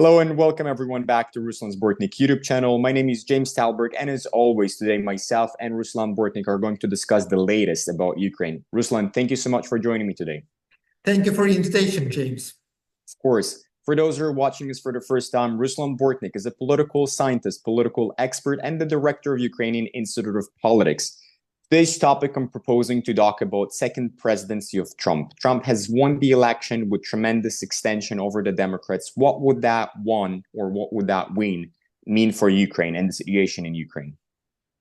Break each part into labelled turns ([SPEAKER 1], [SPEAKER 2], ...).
[SPEAKER 1] Hello and welcome everyone back to Ruslan Bortnik YouTube channel. My name is James Talberg, and as always today myself and Ruslan Bortnik are going to discuss the latest about Ukraine. Ruslan, thank you so much for joining me today.
[SPEAKER 2] Thank you for the invitation, James.
[SPEAKER 1] Of course. For those who are watching us for the first time, Ruslan Bortnik is a political scientist, political expert, and the director of Ukrainian Institute of Politics. Today's topic I'm proposing to talk about second presidency of Trump. Trump has won the election with tremendous extension over the Democrats. What would that win or what would that win mean for Ukraine and the situation in Ukraine?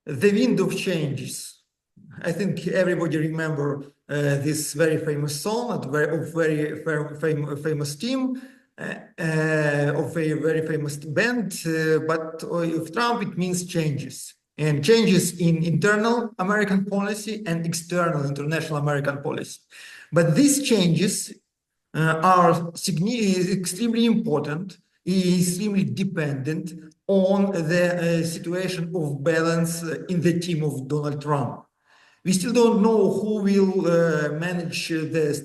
[SPEAKER 2] The wind of changes. I think everybody remember this very famous song of very famous team, of a very famous band, but of Trump it means changes. And changes in internal American policy and external international American policy. But these changes are extremely important, extremely dependent on the situation of balance in the team of Donald Trump. We still don't know who will manage this,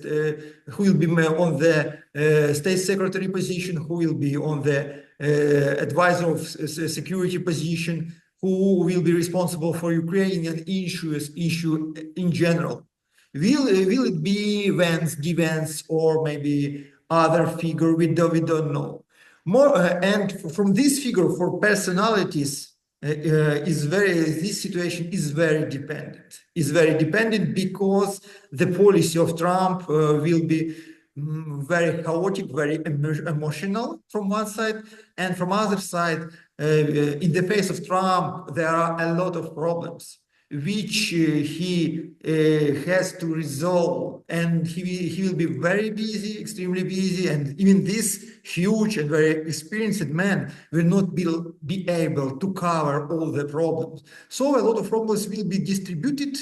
[SPEAKER 2] who will be on the state secretary position, who will be on the advisor of security position, who will be responsible for Ukrainian issue in general. Will it be Vance, or maybe other figure? We don't know. And from this figure, for personalities, this situation is very dependent. It's very dependent because the policy of Trump will be very chaotic, very emotional from one side, and from other side, in the face of Trump, there are a lot of problems which he has to resolve, and he will be very busy, extremely busy, and even this huge and very experienced man will not be able to cover all the problems. So a lot of problems will be distributed,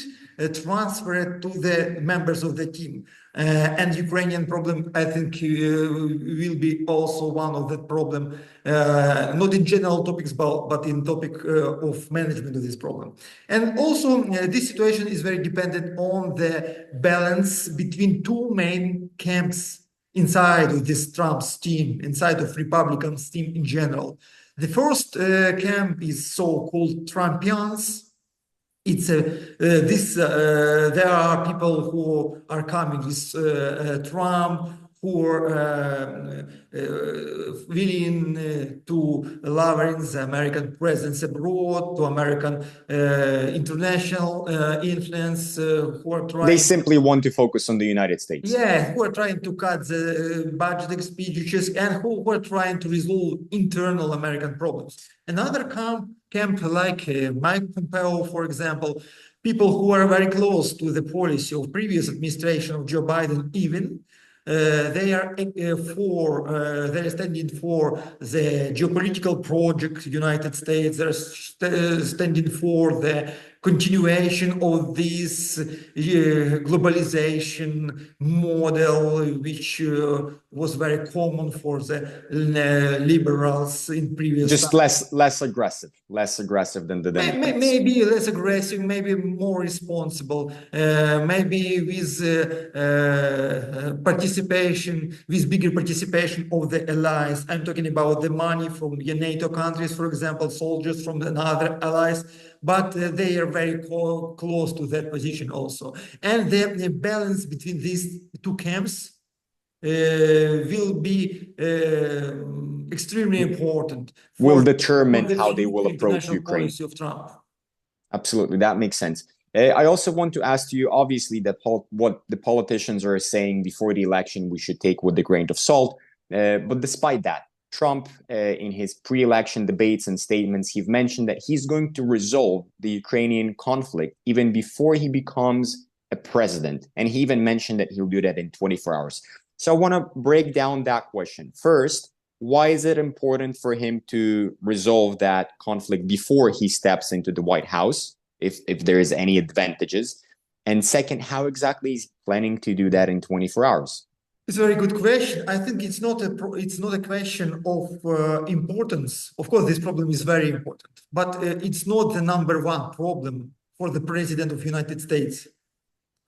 [SPEAKER 2] transferred to the members of the team. And Ukrainian problem, I think, will be also one of the problem, not in general topics, but in topic of management of this problem. And also, this situation is very dependent on the balance between two main camps inside of this Trump's team, inside of Republicans' team in general. The first camp is so-called Trumpians. It's there are people who are coming with Trump, who are willing to leverage the American presence abroad, to American international influence, who are trying.
[SPEAKER 1] They simply want to focus on the United States.
[SPEAKER 2] Yeah, who are trying to cut the budget expenditures and who are trying to resolve internal American problems. Another camp like Mike Pompeo, for example, people who are very close to the policy of previous administration of Joe Biden, even they are standing for the geopolitical project United States. They're standing for the continuation of this globalization model, which was very common for the liberals in previous
[SPEAKER 1] just times. less aggressive than the Democrats.
[SPEAKER 2] Maybe less aggressive, maybe more responsible, maybe with bigger participation of the allies. I'm talking about the money from the NATO countries, for example, soldiers from the other allies, but they are very close to that position also. And the balance between these two camps will be extremely important.
[SPEAKER 1] Will determine how they will approach Ukraine.
[SPEAKER 2] Policy of Trump.
[SPEAKER 1] Absolutely, that makes sense. I also want to ask you, obviously, that what the politicians are saying before the election we should take with a grain of salt. But despite that, Trump, in his pre-election debates and statements, he's mentioned that he's going to resolve the Ukrainian conflict even before he becomes a president. And he even mentioned that he'll do that in 24 hours. So I want to break down that question. First, why is it important for him to resolve that conflict before he steps into the White House, if there is any advantages? And second, how exactly is he planning to do that in 24 hours?
[SPEAKER 2] It's a very good question. I think it's not a question of importance. Of course, this problem is very important, but it's not the number one problem for the President of the United States.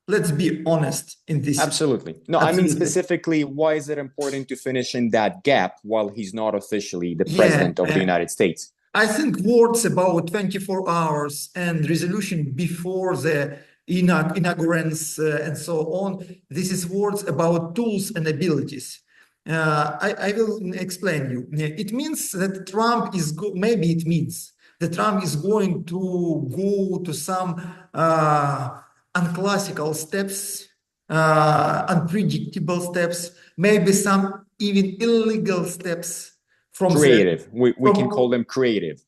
[SPEAKER 2] Let's be honest in this.
[SPEAKER 1] Absolutely. No, I mean
[SPEAKER 2] Absolutely.
[SPEAKER 1] specifically, why is it important to finish in that gap while he's not officially the
[SPEAKER 2] Yeah,
[SPEAKER 1] president of the United States?
[SPEAKER 2] I think words about 24 hours and resolution before the inaugurance and so on, this is words about tools and abilities. I will explain you. It means that maybe it means that Trump is going to go to some unclassical steps, unpredictable steps, maybe some even illegal steps from the
[SPEAKER 1] Creative. We can call them creative.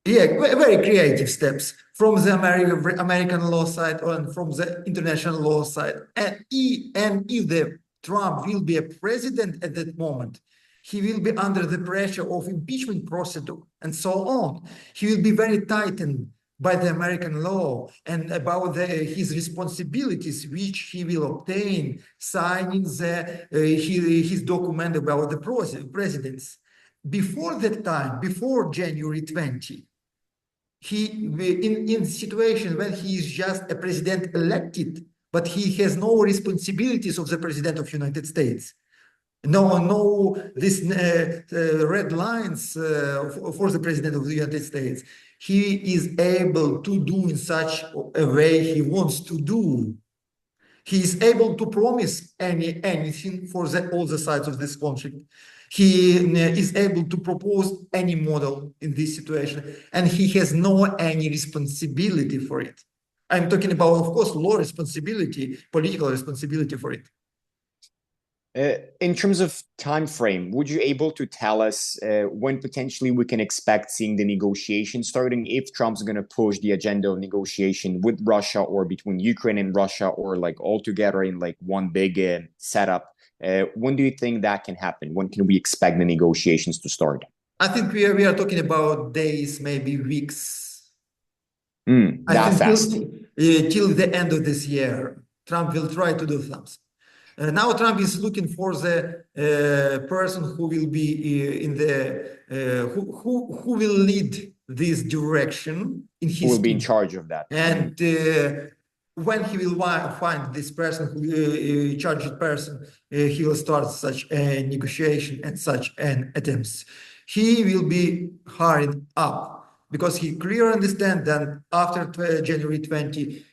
[SPEAKER 2] yeah, very creative steps from the American law side and from the international law side. And if the Trump will be a president at that moment, he will be under the pressure of impeachment procedure and so on. He will be very tightened by the American law and about his responsibilities, which he will obtain signing his document about the presidents. Before that time, before January 20, he in situation when he is just a president elected, but he has no responsibilities of the president of United States. No, this red lines for the president of the United States. He is able to do in such a way he wants to do. He is able to promise anything for all the sides of this conflict. He is able to propose any model in this situation, and he has no any responsibility for it. I'm talking about, of course, law responsibility, political responsibility for it.
[SPEAKER 1] In terms of time frame, would you able to tell us when potentially we can expect seeing the negotiation starting if Trump's going to push the agenda of negotiation with Russia or between Ukraine and Russia or like all together in like one big setup? When do you think that can happen? When can we expect the negotiations to start?
[SPEAKER 2] I think we are talking about days, maybe weeks.
[SPEAKER 1] That fast.
[SPEAKER 2] Till the end of this year, Trump will try to do something. Now Trump is looking for the person who will be who will lead this direction in his
[SPEAKER 1] Who will be in
[SPEAKER 2] team.
[SPEAKER 1] charge of that?
[SPEAKER 2] And when he will find this person, charged person, he will start such a negotiation and such an attempts. He will be hurried up because he clearly understands that after January 20,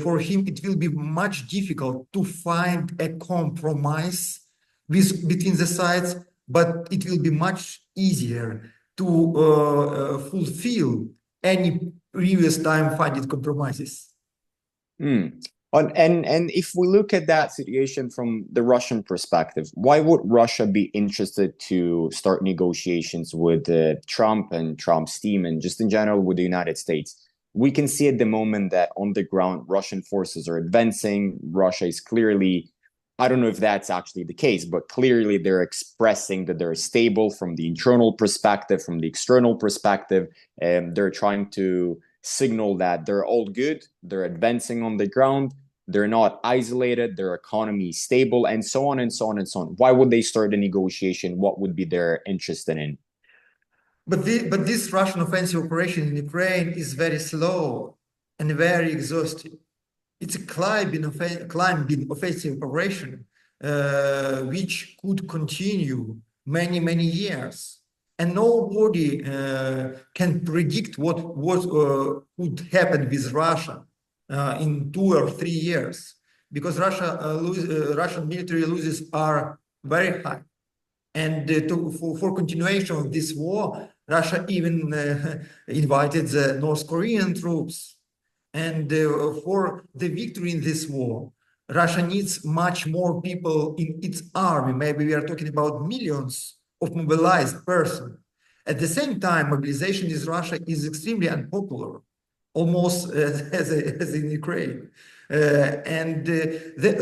[SPEAKER 2] for him, it will be much difficult to find a compromise between the sides, but it will be much easier to fulfill any previous time finding compromises.
[SPEAKER 1] And if we look at that situation from the Russian perspective, why would Russia be interested to start negotiations with Trump and Trump's team and just in general with the United States? We can see at the moment that on the ground, Russian forces are advancing. Russia is clearly, I don't know if that's actually the case, but clearly they're expressing that they're stable from the internal perspective, from the external perspective. They're trying to signal that they're all good. They're advancing on the ground. They're not isolated. Their economy is stable, and so on and so on and so on. Why would they start a negotiation? What would be their interest in?
[SPEAKER 2] But this Russian offensive operation in Ukraine is very slow and very exhausting. It's a climbing offensive operation which could continue many years, and nobody can predict what would happen with Russia in 2 or 3 years, because Russian military losses are very high. And for continuation of this war, Russia even invited the North Korean troops. And for the victory in this war, Russia needs much more people in its army. Maybe we are talking about millions of mobilized persons. At the same time, mobilization in Russia is extremely unpopular, almost as in Ukraine.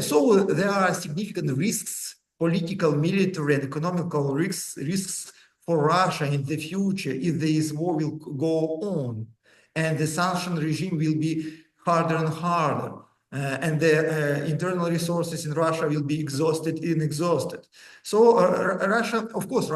[SPEAKER 2] So there are significant risks, political, military, and economical risks for Russia in the future if this war will go on, and the sanction regime will be harder and harder, and the internal resources in Russia will be exhausted. So Russia, of course,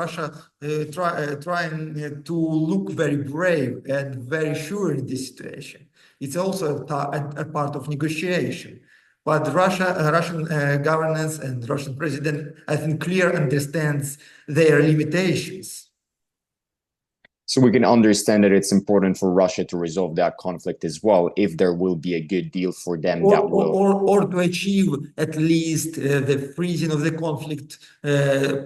[SPEAKER 2] trying to look very brave and very sure in this situation. It's also a part of negotiation. But Russian governance and Russian president, I think, clear understands their limitations.
[SPEAKER 1] So we can understand that it's important for Russia to resolve that conflict as well, if there will be a good deal for them that will...
[SPEAKER 2] Or to achieve at least the freezing of the conflict,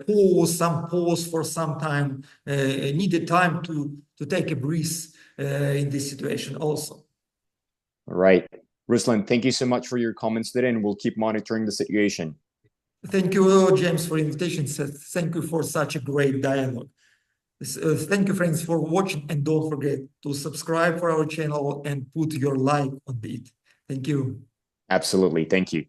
[SPEAKER 2] pause for some time, needed time to take a breath in this situation also.
[SPEAKER 1] Right. Ruslan, thank you so much for your comments today, and we'll keep monitoring the situation.
[SPEAKER 2] Thank you, James, for the invitation. Thank you for such a great dialogue. Thank you, friends, for watching, and don't forget to subscribe for our channel and put your like on it. Thank you.
[SPEAKER 1] Absolutely. Thank you.